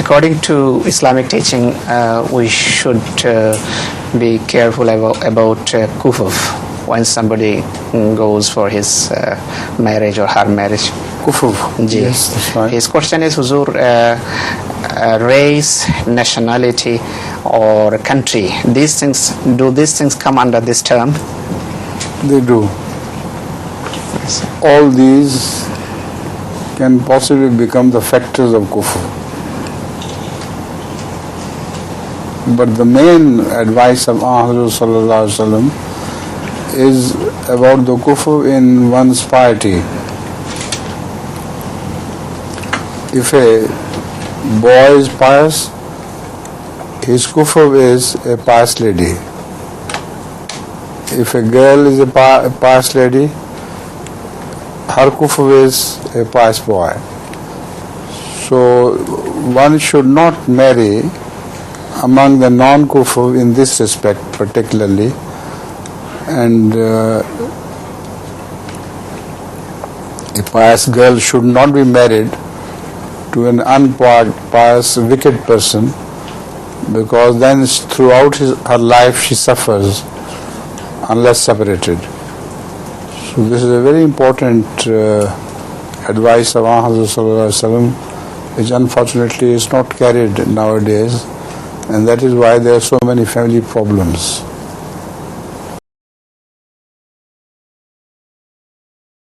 according to Islamic teaching, we should be careful about Kufuf when somebody goes for his marriage or her marriage. Kufuf. Yes, that's right. His question is, Huzur, race, nationality, or country, do these things come under this term? They do. All these can possibly become the factors of kufr. But the main advice of Hazrat Sallallahu Alaihi Wasallam is about the kufr in one's piety. If a boy is pious, his kufr is a pious lady. If a girl is a pious lady, her kufr is a pious boy. So one should not marry among the non-kufr in this respect particularly, and a pious girl should not be married to an unpious, wicked person, because then throughout her life she suffers unless separated. So this is a very important advice of Hazrat Sallallahu Alaihi Wasallam, which unfortunately is not carried nowadays, and that is why there are so many family problems.